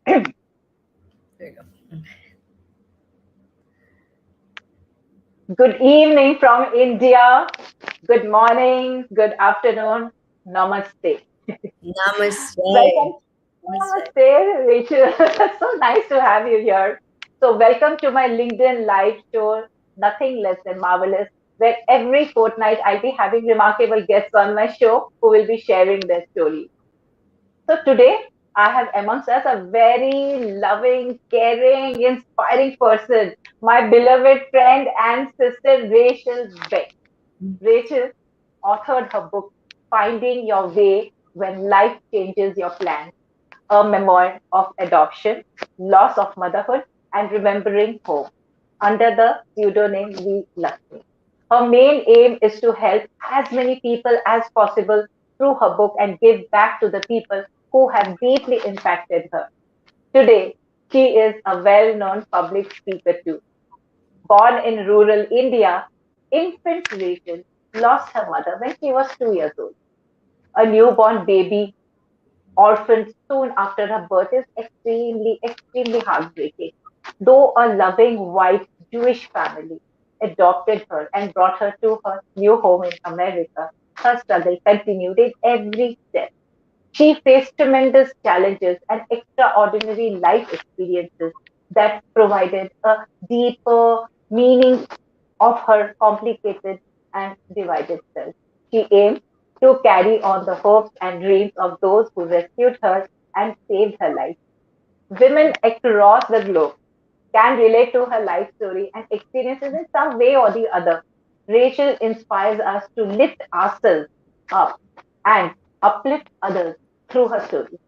There you go. Good evening from India. Good morning, good afternoon. Namaste. Namaste. Welcome. Namaste. Namaste, Rachel. So nice to have you here. So, welcome to my LinkedIn live show, Nothing Less Than Marvelous, where every fortnight I'll be having remarkable guests on my show who will be sharing their story. So today I have amongst us a very loving, caring, inspiring person, my beloved friend and sister Rachel Beck. Rachel authored her book Finding Your Way When Life Changes Your Plans, a memoir of adoption, loss of motherhood, and remembering home under the pseudonym V. Lakshmi. Her main aim is to help as many people as possible through her book and give back to the people who have deeply impacted her. Today, she is a well known public speaker too. Born in rural India, infant Rachel lost her mother when she was 2 years old. A newborn baby orphaned soon after her birth is extremely heartbreaking. Though a loving white Jewish family adopted her and brought her to her new home in America, her struggle continued in every step. She faced tremendous challenges and extraordinary life experiences that provided a deeper meaning of her complicated and divided self. She aimed to carry on the hopes and dreams of those who rescued her and saved her life. Women across the globe can relate to her life story and experiences in some way or the other. Rachel inspires us to lift ourselves up and uplift others through her story.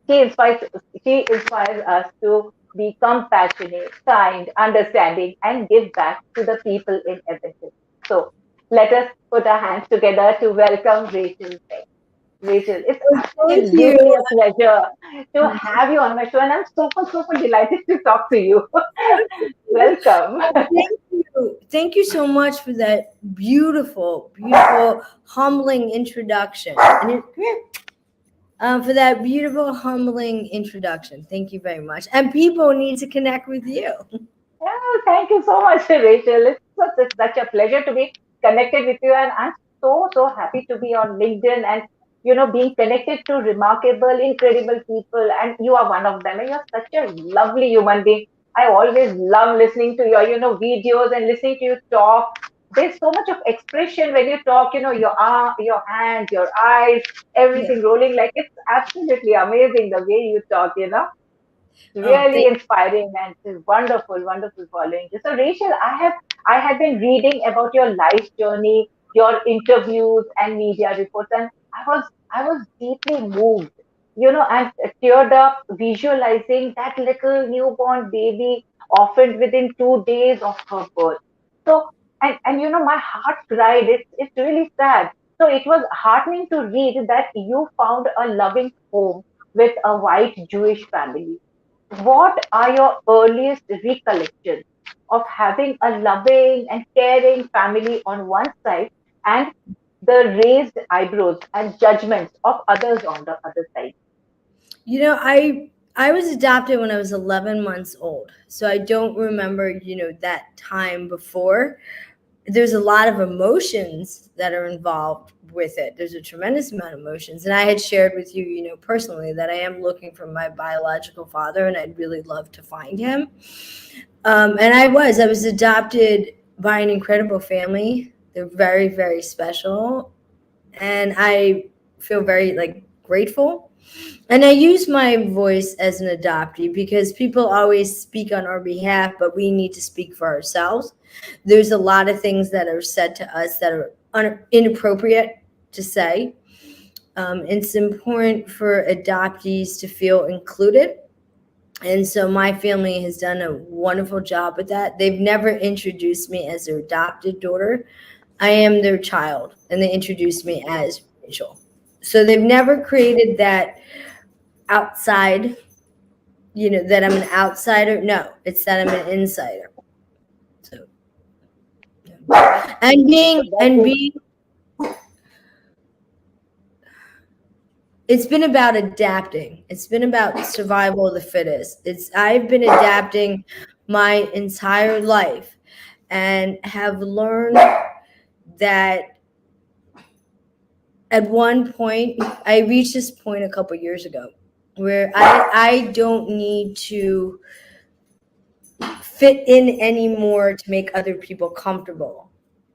She inspires, she inspires us to be compassionate, kind, understanding, and give back to the people in everything. So let us put our hands together to welcome Rachel Beck. Rachel, it's Thank you. absolutely a pleasure to have you on my show, and I'm super delighted to talk to you. Welcome. Thank you. Thank you so much for that beautiful, humbling introduction. For that beautiful, humbling introduction. Thank you very much. And people need to connect with you. Yeah, thank you so much, Rachel. It's such a pleasure to be connected with you, and I'm so happy to be on LinkedIn and being connected to remarkable, incredible people. And you are one of them, and you're such a lovely human being. I always love listening to your videos and listening to you talk. There's so much of expression when you talk. Your hands, your eyes, Yeah. everything rolling. Like it's absolutely amazing the way you talk. Oh, Really thank inspiring and it's wonderful following you. So Rachel, I have been reading about your life journey, your interviews and media reports, and I was deeply moved, and teared up visualizing that little newborn baby orphaned within 2 days of her birth. So and my heart cried. It's really sad. So it was heartening to read that you found a loving home with a white Jewish family. What are your earliest recollections of having a loving and caring family on one side and the raised eyebrows and judgments of others on the other side? I was adopted when I was 11 months old. So I don't remember, that time before. There's a lot of emotions that are involved with it. There's a tremendous amount of emotions. And I had shared with you, personally that I am looking for my biological father and I'd really love to find him. And I was adopted by an incredible family. They're very, very special. And I feel very grateful. And I use my voice as an adoptee because people always speak on our behalf, but we need to speak for ourselves. There's a lot of things that are said to us that are inappropriate to say. It's important for adoptees to feel included. And so my family has done a wonderful job with that. They've never introduced me as their adopted daughter. I am their child, and they introduced me as Rachel. So they've never created that outside, that I'm an outsider. No, it's that I'm an insider. So, That's and being that and is being It's been about adapting. It's been about survival of the fittest. I've been adapting my entire life and have learned that at one point I reached this point a couple years ago where I don't need to fit in anymore to make other people comfortable.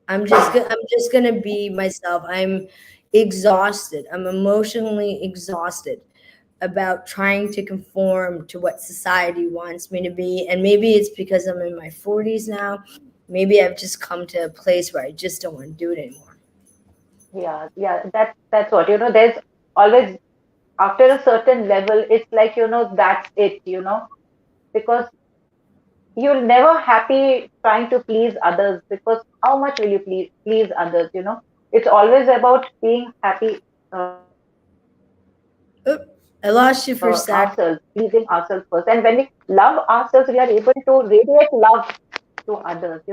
I'm just gonna be myself. I'm exhausted. I'm emotionally exhausted about trying to conform to what society wants me to be. And maybe it's because I'm in my 40s now. Maybe I've just come to a place where I just don't want to do it anymore. Yeah, yeah, that's what, there's always, after a certain level, it's like, that's it, because you're never happy trying to please others, because how much will you please others, it's always about being happy, Oop, I lost you for a sec. ourselves, pleasing ourselves first. And when we love ourselves, we are able to radiate love to others,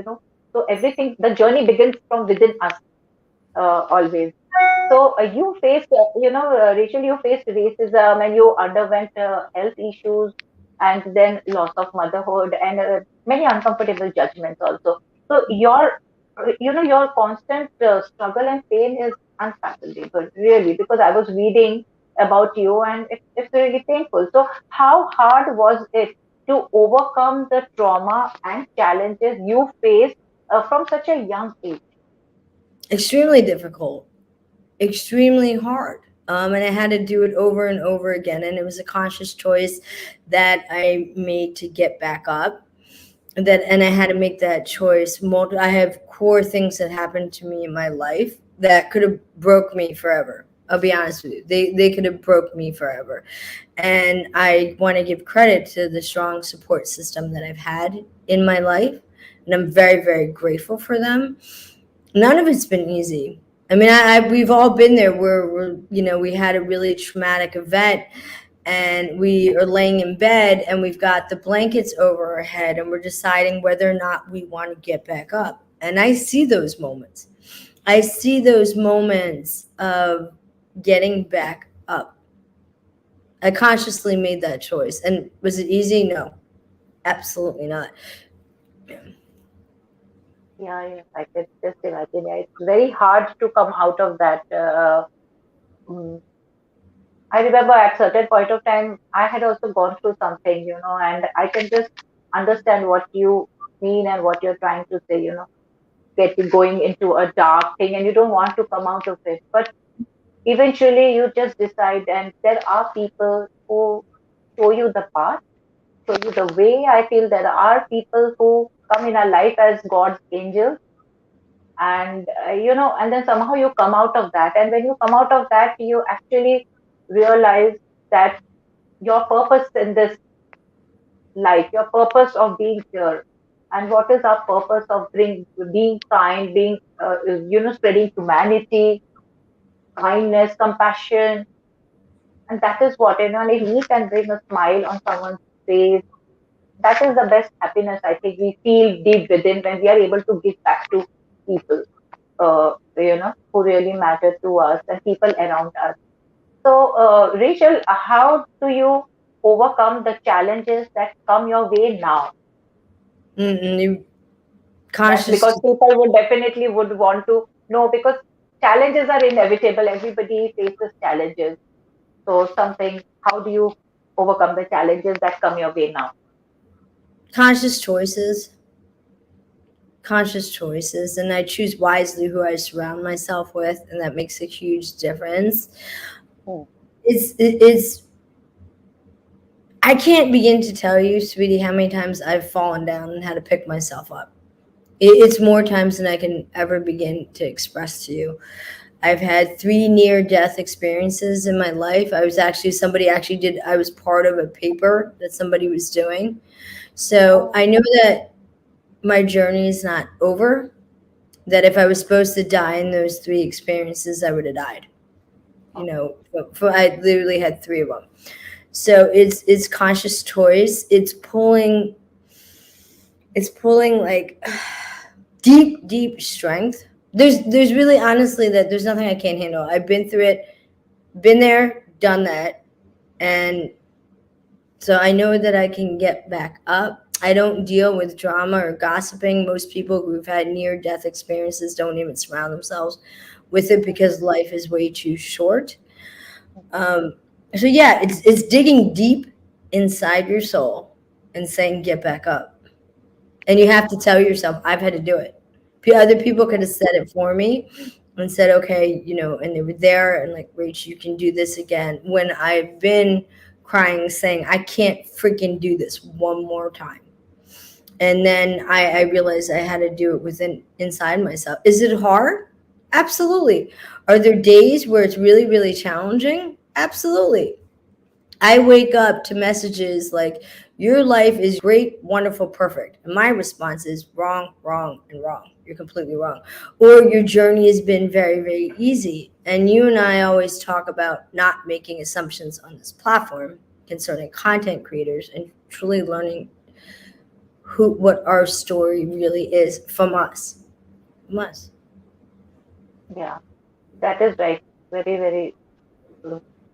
so everything, the journey begins from within us, always. So you faced, Rachel, you faced racism and you underwent health issues and then loss of motherhood and many uncomfortable judgments also. So your constant struggle and pain is unfathomable, really, because I was reading about you and it's really painful. So how hard was it to overcome the trauma and challenges you faced from such a young age? Extremely difficult, extremely hard. And I had to do it over and over again. And it was a conscious choice that I made to get back up. And I had to make that choice. I have core things that happened to me in my life that could have broke me forever. I'll be honest with you. They could have broke me forever. And I want to give credit to the strong support system that I've had in my life. And I'm very, very grateful for them. None of it's been easy. I mean, we've all been there where we had a really traumatic event and we are laying in bed and we've got the blankets over our head and we're deciding whether or not we want to get back up. And I see those moments. I see those moments of getting back up. I consciously made that choice. And was it easy? No, absolutely not. Yeah, yeah, I can just imagine. Yeah, it's very hard to come out of that. Mm. I remember at certain point of time, I had also gone through something, and I can just understand what you mean and what you're trying to say, going into a dark thing and you don't want to come out of it. But eventually you just decide, and there are people who show you the path, show you the way. I feel there are people who come in our life as God's angels, and and then somehow you come out of that, and when you come out of that you actually realize that your purpose in this life, your purpose of being here, and what is our purpose of being kind, being spreading humanity, kindness, compassion. And that is what, and if we can bring a smile on someone's face, that is the best happiness I think we feel deep within, when we are able to give back to people, who really matter to us and people around us. So, Rachel, how do you overcome the challenges that come your way now? You That's conscious. because people would definitely would want to know, because challenges are inevitable. Everybody faces challenges. So, something. How do you overcome the challenges that come your way now? Conscious choices. Conscious choices, and I choose wisely who I surround myself with, and that makes a huge difference. Hmm. It's I can't begin to tell you, sweetie, how many times I've fallen down and had to pick myself up. It's more times than I can ever begin to express to you. I've had 3 near-death experiences in my life. I was part of a paper that somebody was doing. So I know that my journey is not over, that if I was supposed to die in those 3 experiences, I would have died. I literally had 3 of them. So it's conscious choice. It's pulling like deep strength. There's really honestly that there's nothing I can't handle. I've been through it, been there, done that. And so I know that I can get back up. I don't deal with drama or gossiping. Most people who've had near-death experiences don't even surround themselves with it because life is way too short. So yeah, it's digging deep inside your soul and saying, get back up. And you have to tell yourself, I've had to do it. Other people could have said it for me and said, okay, and they were there and like, Rach, you can do this again. When I've been crying, saying, I can't freaking do this one more time. And then I realized I had to do it inside myself. Is it hard? Absolutely. Are there days where it's really, really challenging? Absolutely. I wake up to messages like, your life is great, wonderful, perfect. And my response is wrong, wrong, and wrong. You're completely wrong. Or your journey has been very, very easy. And you and I always talk about not making assumptions on this platform concerning content creators and truly learning what our story really is from us. From us. Yeah, that is right. Very, very,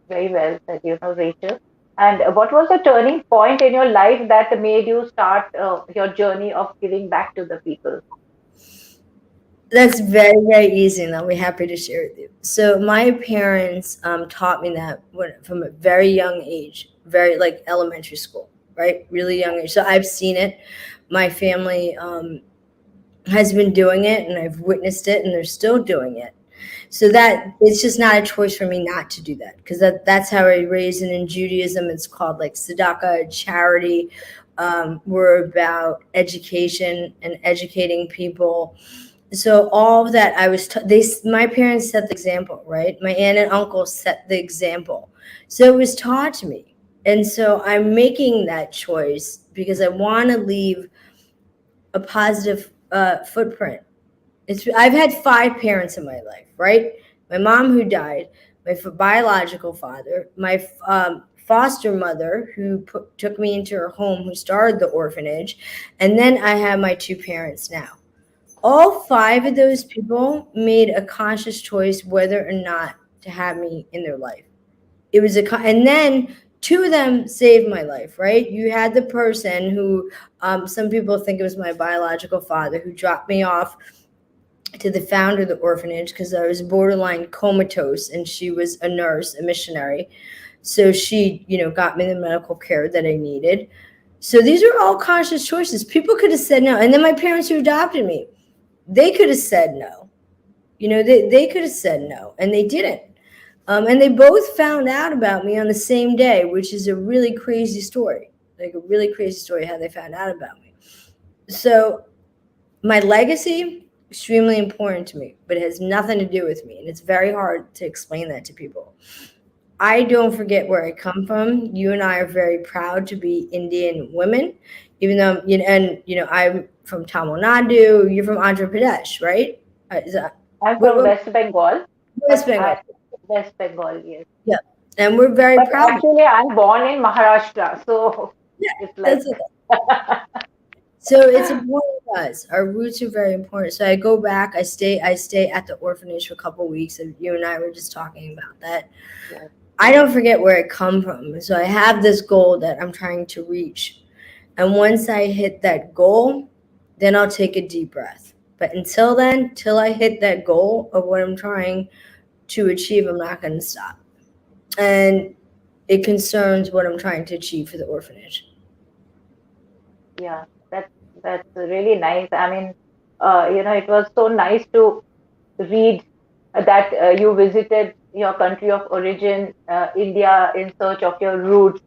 very well said, Rachel. And what was the turning point in your life that made you start your journey of giving back to the people? That's very, very easy, and I'll be happy to share with you. So my parents taught me that from a very young age, very like elementary school, right? Really young age. So I've seen it. My family has been doing it, and I've witnessed it, and they're still doing it. So that it's just not a choice for me not to do that, because that's how I raised. And in Judaism, it's called like tzedakah, charity. We're about education and educating people. So all of that, my parents set the example, right? My aunt and uncle set the example. So it was taught to me. And so I'm making that choice because I want to leave a positive footprint. I've had 5 parents in my life, right? My mom who died, my biological father, my foster mother who took me into her home, who started the orphanage, and then I have my 2 parents now. All 5 of those people made a conscious choice whether or not to have me in their life. It was and then 2 of them saved my life, right? You had the person who some people think it was my biological father, who dropped me off to the founder of the orphanage because I was borderline comatose, and she was a nurse, a missionary. So she, got me the medical care that I needed. So these are all conscious choices. People could have said no. And then my parents who adopted me, they could have said no. They could have said no, and they didn't. And they both found out about me on the same day, which is a really crazy story, like a really crazy story how they found out about me. So my legacy, extremely important to me, but it has nothing to do with me. And it's very hard to explain that to people. I don't forget where I come from. You and I are very proud to be Indian women, even though, I'm from Tamil Nadu. You're from Andhra Pradesh, right? I'm from West Bengal. West Bengal. West Bengal, yes. Yeah. And we're very proud. Actually, I'm born in Maharashtra. So yeah, it's like. So it's important to us. Our roots are very important. So I go back. I stay at the orphanage for a couple of weeks, and you and I were just talking about that. Yeah. I don't forget where I come from. So I have this goal that I'm trying to reach. And once I hit that goal, then I'll take a deep breath. But until then, till I hit that goal of what I'm trying to achieve, I'm not going to stop. And it concerns what I'm trying to achieve for the orphanage. Yeah, that's really nice. I mean, it was so nice to read that you visited your country of origin, India, in search of your roots.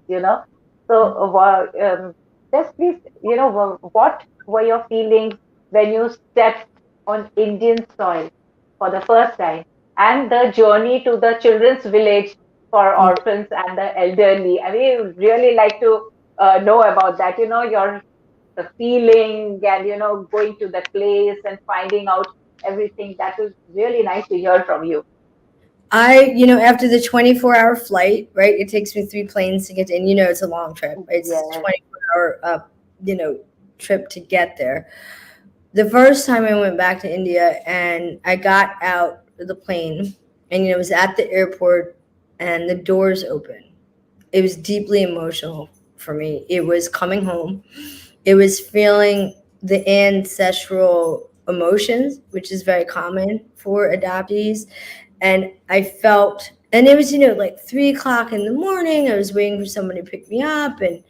So just please, what were your feelings when you stepped on Indian soil for the first time, and the journey to the children's village for orphans and the elderly? I mean, really like to know about that. The feeling and going to the place and finding out everything. That was really nice to hear from you. After the 24-hour flight, right, it takes me 3 planes to get in. It's a long trip. It's a 24-hour trip to get there. The first time I went back to India and I got out of the plane, and it was at the airport, and the doors open. It was deeply emotional for me. It was coming home. It was feeling the ancestral emotions, which is very common for adoptees. And I felt, and it was, like 3 o'clock in the morning. I was waiting for somebody to pick me up, and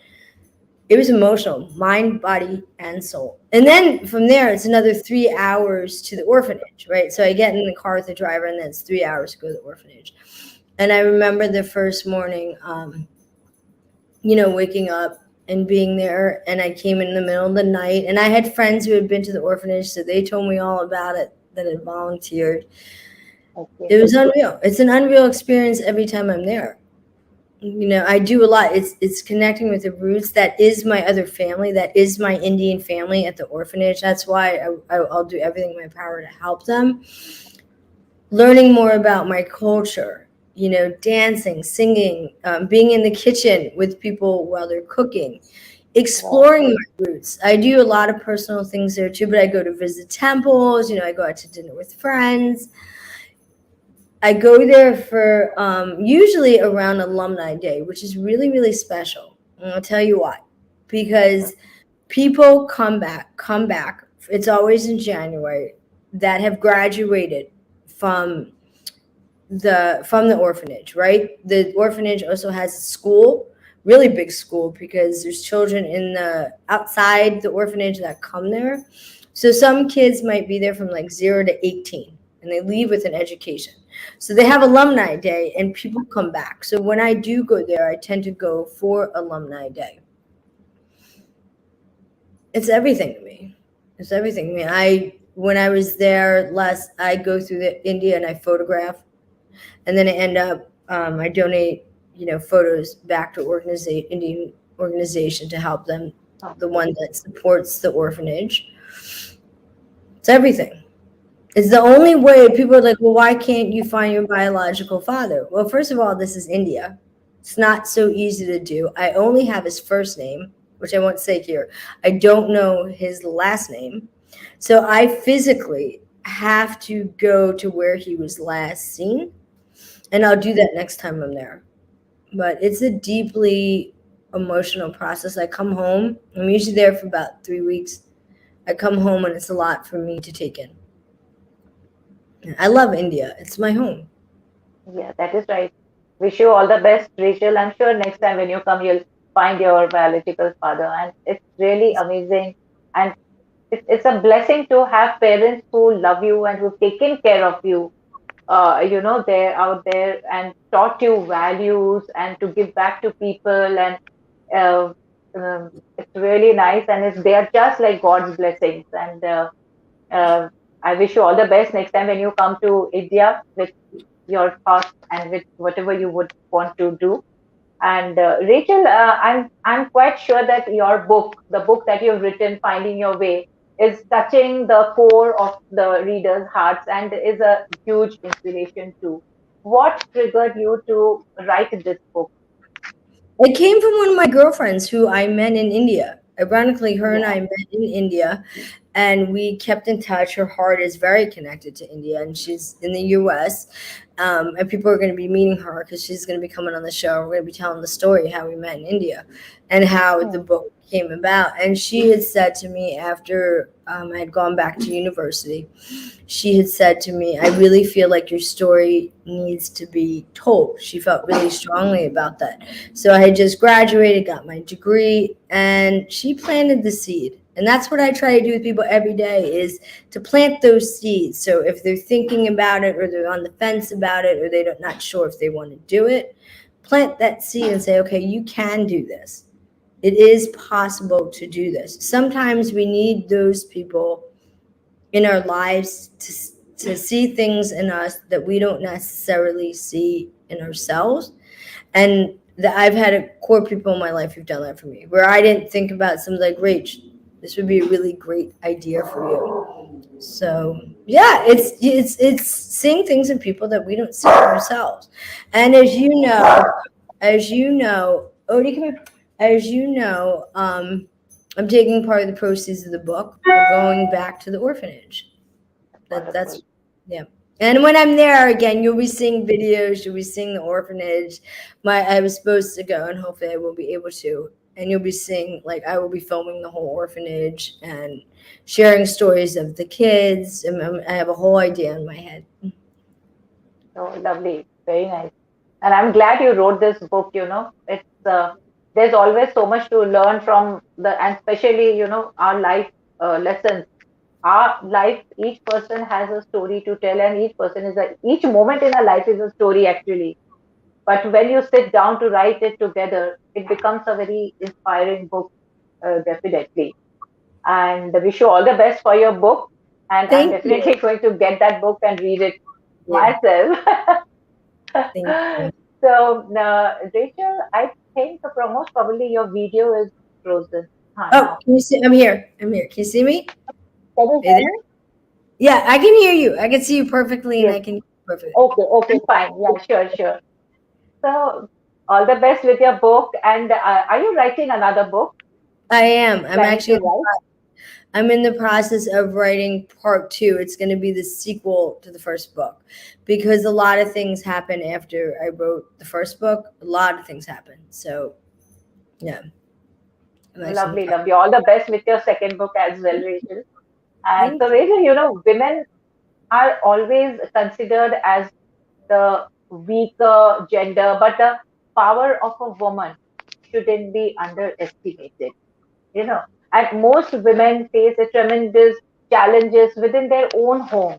it was emotional, mind, body, and soul. And then from there, it's another 3 hours to the orphanage, right? So I get in the car with the driver, and then it's 3 hours to go to the orphanage. And I remember the first morning, waking up and being there, and I came in the middle of the night, and I had friends who had been to the orphanage, so they told me all about it, that had volunteered. Okay. It was unreal. It's an unreal experience every time I'm there. I do a lot. It's connecting with the roots. That is my other family. That is my Indian family at the orphanage. That's why I'll do everything in my power to help them. Learning more about my culture, dancing, singing, being in the kitchen with people while they're cooking, exploring my roots. I do a lot of personal things there too, but I go to visit temples. I go out to dinner with friends. I go there for usually around Alumni Day, which is really, really special. And I'll tell you why. Because people come back. It's always in January, that have graduated from the orphanage, right? The orphanage also has a school, really big school, because there's children outside the orphanage that come there. So some kids might be there from like 0 to 18, and they leave with an education. So they have Alumni Day, and people come back. So when I do go there, I tend to go for Alumni Day. It's everything to me. It's everything to me. When I was there last, I go through India and I photograph, and then I end up, I donate, photos back to Indian organization to help them, the one that supports the orphanage. It's everything. It's the only way. People are like, well, why can't you find your biological father? Well, first of all, this is India. It's not so easy to do. I only have his first name, which I won't say here. I don't know his last name. So I physically have to go to where he was last seen. And I'll do that next time I'm there. But it's a deeply emotional process. I come home. I'm usually there for about 3 weeks. I come home, and it's a lot for me to take in. I love India. It's my home. Yeah, that is right. Wish you all the best, Rachel. I'm sure next time when you come, you'll find your biological father. And it's really amazing. And it's a blessing to have parents who love you and who've taken care of you. They're out there and taught you values and to give back to people. And uh, it's really nice. And they are just like God's blessings. And uh, I wish you all the best next time when you come to India with your thoughts and with whatever you would want to do. And Rachel, I'm quite sure that your book, the book that you've written, Finding Your Way, is touching the core of the readers' hearts and is a huge inspiration too. What triggered you to write this book? It came from one of my girlfriends who I met in India. Ironically, her and Yeah. I met in India, and we kept in touch. Her heart is very connected to India, and she's in the US. And people are going to be meeting her because she's going to be coming on the show. We're going to be telling the story how we met in India and how the book came about. And she had said to me after I had gone back to university, she had said to me, I really feel like your story needs to be told. She felt really strongly about that. So I had just graduated, got my degree, and she planted the seed. And that's what I try to do with people every day, is to plant those seeds. So if they're thinking about it, or they're on the fence about it, or they're not sure if they want to do it, plant that seed and say, okay, you can do this. It is possible to do this. Sometimes we need those people in our lives to see things in us that we don't necessarily see in ourselves. And I've had core people in my life who've done that for me, where I didn't think about something like, Rach, this would be a really great idea for you. So yeah, it's seeing things in people that we don't see in ourselves. And as you know, Odie, come here. As you know, I'm taking part of the proceeds of the book. We're going back to the orphanage. That's Wonderful. yeah. And when I'm there again, you'll be seeing videos. You'll be seeing the orphanage. I was supposed to go, and hopefully I will be able to. And you'll be seeing, like, I will be filming the whole orphanage and sharing stories of the kids. And I have a whole idea in my head. Oh, lovely. Very nice. And I'm glad you wrote this book, It's there's always so much to learn from and especially, our life lessons. Our life, each person has a story to tell, and each moment in our life is a story actually. But when you sit down to write it together, it becomes a very inspiring book, definitely. And wish you all the best for your book. And I'm Thank you. definitely going to get that book and read it Yeah, myself. thank you. So, Rachel, I think most probably your video is frozen. Oh, Now. can you see? I'm here. I'm here. Can you see me? Can you Are you hear there? me? Yeah, I can hear you. I can see you perfectly, and Yes. I can hear you perfectly. Okay, okay, fine. Yeah, sure, sure. So, all the best with your book. And are you writing another book? I am. I'm Planning to actually. write? I'm in the process of writing part two. It's going to be the sequel to the first book, because a lot of things happened after I wrote the first book. A lot of things happened. So yeah, I'm actually in the Lovely, process. lovely. All the best with your second book as well, Rachel. And Thank so, you. Rachel, women are always considered as the weaker gender, but the power of a woman shouldn't be underestimated. you know and most women face a tremendous challenges within their own home,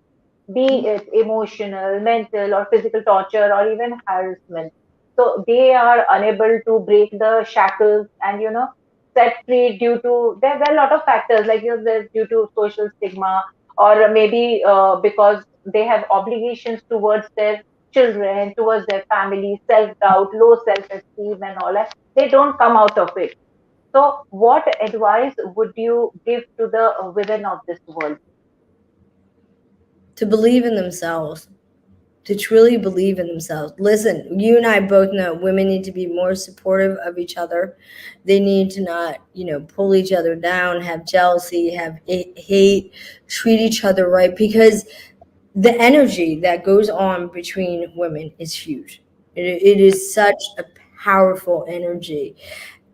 be it emotional, mental, or physical torture, or even harassment. So they are unable to break the shackles and set free due to there are a lot of factors, like there's due to social stigma, or maybe because they have obligations towards their children, towards their family, self doubt, low self esteem, and all that. They don't come out of it. So, what advice would you give to the women of this world? To believe in themselves, to truly believe in themselves. Listen, you and I both know women need to be more supportive of each other. They need to not, pull each other down, have jealousy, have hate, treat each other right, because the energy that goes on between women is huge. It is such a powerful energy,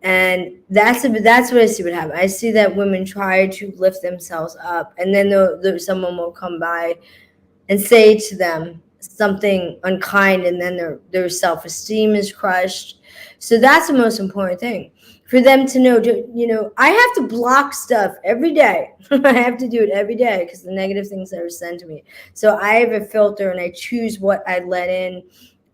and that's what I see what happen. I see that women try to lift themselves up, and then someone will come by and say to them something unkind, and then their self-esteem is crushed. So that's the most important thing for them to know. I have to block stuff every day. I have to do it every day because the negative things that are sent to me. So I have a filter, and I choose what I let in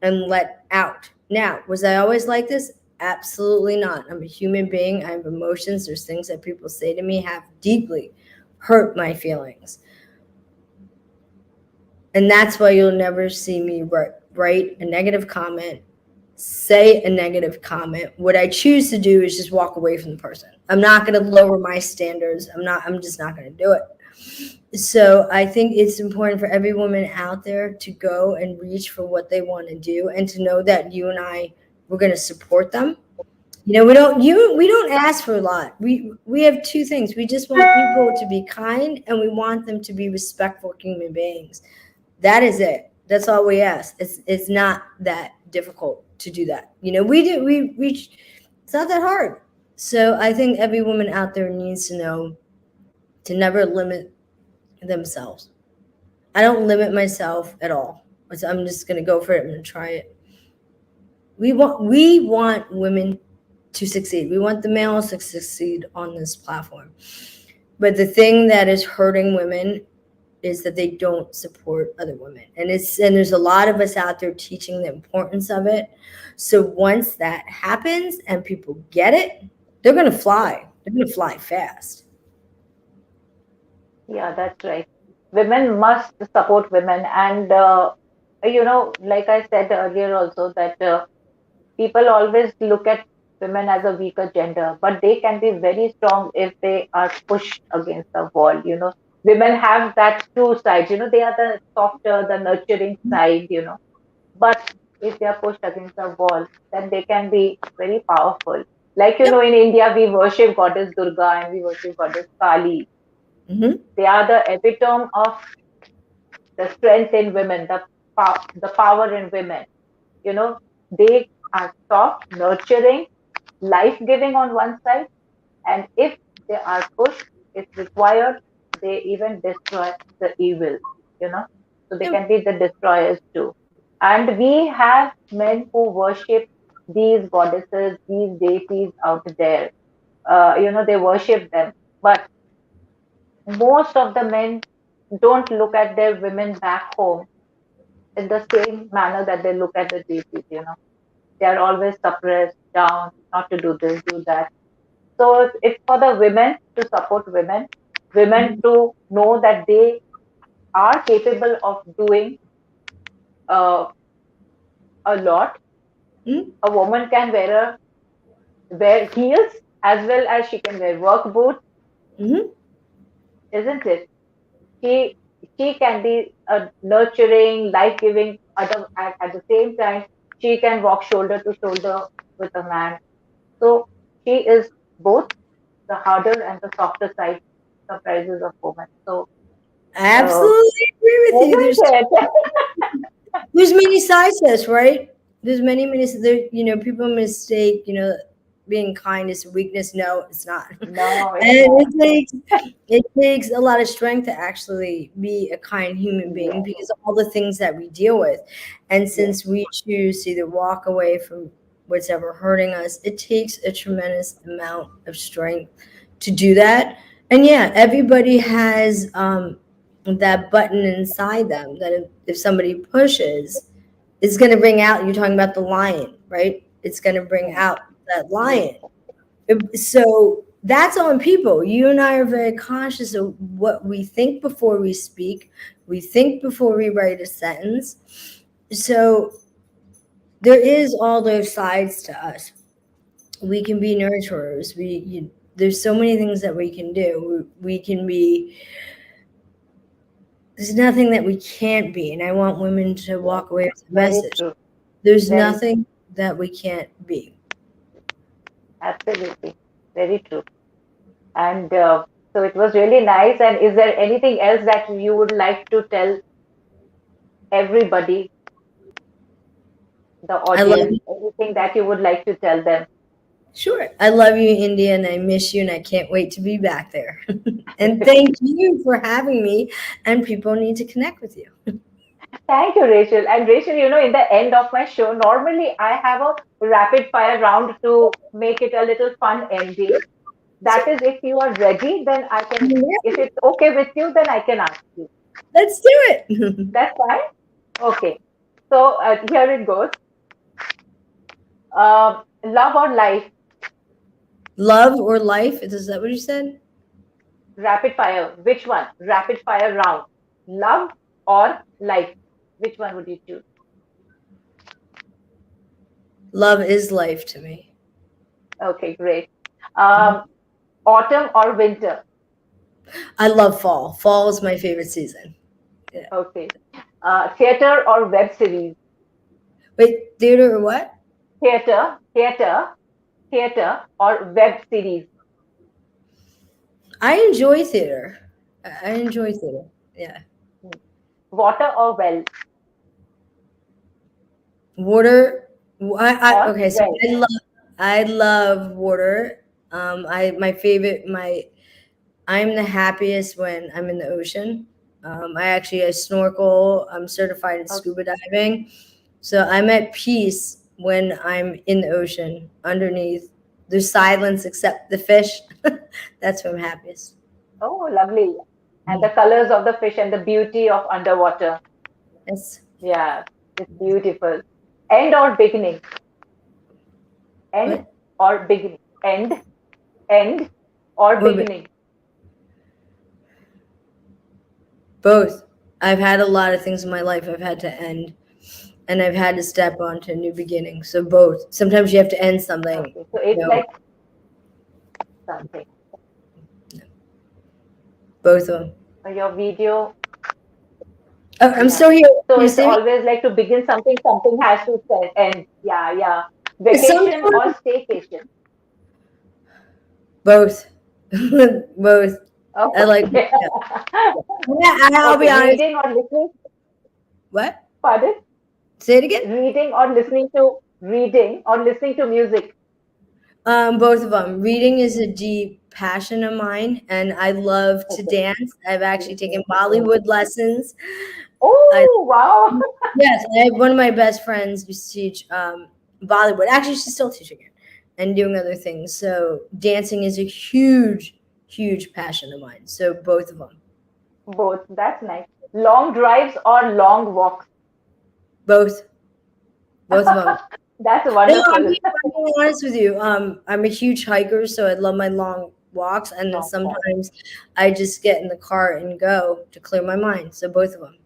and let out. Now, was I always like this? Absolutely not. I'm a human being. I have emotions. There's things that people say to me have deeply hurt my feelings. And that's why you'll never see me write a negative comment, say a negative comment. What I choose to do is just walk away from the person. I'm not going to lower my standards. I'm just not going to do it. So I think it's important for every woman out there to go and reach for what they want to do, and to know that you and we're going to support them. We don't ask for a lot. We have two things. We just want people to be kind, and we want them to be respectful human beings. That is it. That's all we ask. It's not that difficult to do that. We do we reach. It's not that hard. So I think every woman out there needs to know to never limit themselves. I don't limit myself at all. I'm just gonna go for it. I'm gonna try it. We want women to succeed. We want the males to succeed on this platform. But the thing that is hurting women is that they don't support other women. And there's a lot of us out there teaching the importance of it. So once that happens and people get it, they're going to fly. They're going to fly fast. Yeah, that's right. Women must support women, and like I said earlier, also that people always look at women as a weaker gender, but they can be very strong if they are pushed against the wall. Women have that two sides. They are the softer, the nurturing side. But if they are pushed against the wall, then they can be very powerful. Like, Yep. in India, we worship goddess Durga and we worship goddess Kali. Hmm. They are the epitome of the strength in women, the power in women. You know, they are soft, nurturing, life giving on one side, and if they are pushed, if required, they even destroy the evil, you know. So they Yep. can be the destroyers too. And we have men who worship these goddesses, these deities out there. They worship them. But most of the men don't look at their women back home in the same manner that they look at the deities, They are always suppressed, down, not to do this, do that. So it's for the women to support women Mhm. to know that they are capable of doing uh, a lot. Mhm. A woman can wear heels as well as she can wear work boots, Mhm. isn't it? She she can be a nurturing, life giving. At the same time, she can walk shoulder to shoulder with a man. So she is both the harder and the softer side comprises of woman. So uh, Absolutely agree with you. isn't it? There's many sides to this, right? There's many there, people mistake, being kind is weakness. No, it's not. And No, it's not. it takes a lot of strength to actually be a kind human being Yes, because of all the things that we deal with. And yes, since we choose to either walk away from what's ever hurting us, it takes a tremendous amount of strength to do that. And yeah, everybody has that button inside them that if somebody pushes, it's going to bring out, you're talking about the lion, right? It's going to bring mm, out that yes, lion. So that's on people. You and I are very conscious of what we think before we speak. We think before we write a sentence. So there is all those sides to us. We can be nurturers. There's so many things that we can do. We can be. There's nothing that we can't be, and I want women to yes. walk away with the Very message. true. There's Very true. nothing that we can't be. Absolutely. Very true. And so it was really nice. And is there anything else that you would like to tell everybody, the I love audience? you. Anything that you would like to tell them? Sure. I love you, India, and I miss you, and I can't wait to be back there. And thank you for having me. And people need to connect with you. Thank you, Rachel. And Rachel, in the end of my show, normally I have a rapid fire round to make it a little fun ending. So, That is, if you are ready, then I can, yeah, if it's okay with you, then I can ask you. let's do it. That's fine? Okay. So here it goes. Love or life? Love or life? Is that what you said? Rapid fire. Which one? Rapid fire round. Love or life? Which one would you choose? Love is life to me. Okay, great. Um, Autumn or winter? I love fall. Fall is my favorite season. Yeah. Okay. Theater or web series? Wait, theater or what? Theater, theater, theater or web series? I enjoy theater. I enjoy theater. Yeah. Water or well? Water. Or Okay, so well? I love water. My favorite, I'm the happiest when I'm in the ocean. I snorkel. I'm certified in Okay. scuba diving, so I'm at peace when I'm in the ocean underneath. There's silence except the fish. That's when I'm happiest. Oh, lovely. And the Mhm. colors of the fish and the beauty of underwater. Yes. Yeah, it's beautiful. End or beginning? End What? or beginning? End or What? beginning? Both. I've had a lot of things in my life I've had to end, and I've had to step onto a new beginning. So both. Sometimes you have to end something. Okay, so it's No, like something. both of them. Your video, Oh, I'm yeah. still here. So You it's see me? always like to begin something, something has to end. Yeah, yeah. Vacation or Sometimes staycation? both. Both. I like. Okay. Yeah. Yeah, I'll be Okay, honest. reading or listening? What? Pardon? Say it again. Reading or listening to music. Both of them. Reading is a deep passion of mine, and I love to Okay. dance. I've actually taken Bollywood lessons. I Oh, wow. Yes, one of my best friends used to teach Bollywood. Actually, she's still teaching it and doing other things. So dancing is a huge, huge passion of mine. So both of them, Both. That's nice. Long drives or long walks. both, both of them. That's No, I'm wonderful. being honest with you. I'm a huge hiker, so I love my long walks, and then Long walk. sometimes I just get in the car and go to clear my mind. So both of them.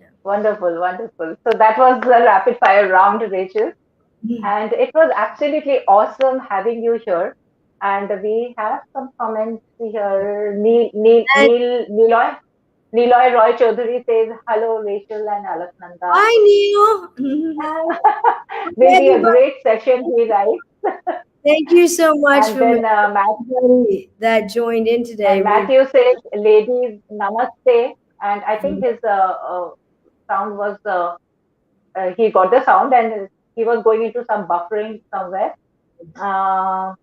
Yeah. Wonderful, wonderful. So that was the rapid fire round, Rachel. Mhm. And it was absolutely awesome having you here. And we have some comments here. And Niloy Roy Chaudhary says, hello, Rachel and Alaknanda. hi, Neil. Will Hi, be a everybody. great session, he writes. Thank you so much And for then everybody that joined in today. and Matthew says, ladies, namaste. And I think his sound was, he got the sound and he was going into some buffering somewhere. Uh,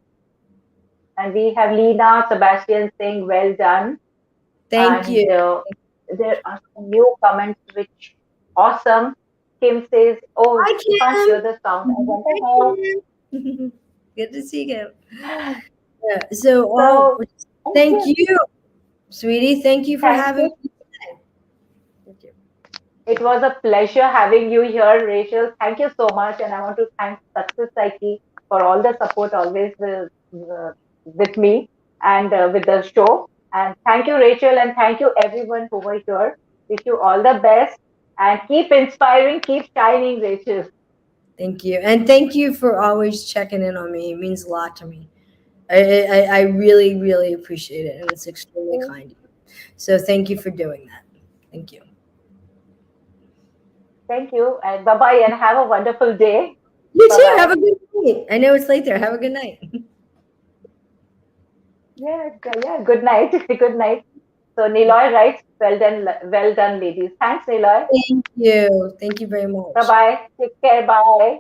and we have Lena Sebastian saying, well done. Thank And you. there are some new comments which awesome. Kim says, oh, Hi, can't hear Kim. the sound. I Hi, wonder Kim. Good to see you. how. Yeah. So, So thank thank you. you, sweetie. Thank you for Thank having you. me today. Thank you. It was a pleasure having you here, Rachel. Thank you so much. And I want to thank Success Psyche for all the support always with me and with the show. And thank you, Rachel. And thank you, everyone who were here. Wish you all the best and keep inspiring, keep shining, Rachel. Thank you. And thank you for always checking in on me. It means a lot to me. I really, really appreciate it. And it's extremely kind of you. So, thank you for doing that. Thank you. Thank you. And bye bye. And have a wonderful day. You Bye too. Have bye. a good night. I know it's late there. Have a good night. Yeah, yeah. Good night. Good night. So Niloy writes, well done, ladies. Thanks, Niloy. Thank you. Thank you very Bye much. bye. Take care. Bye.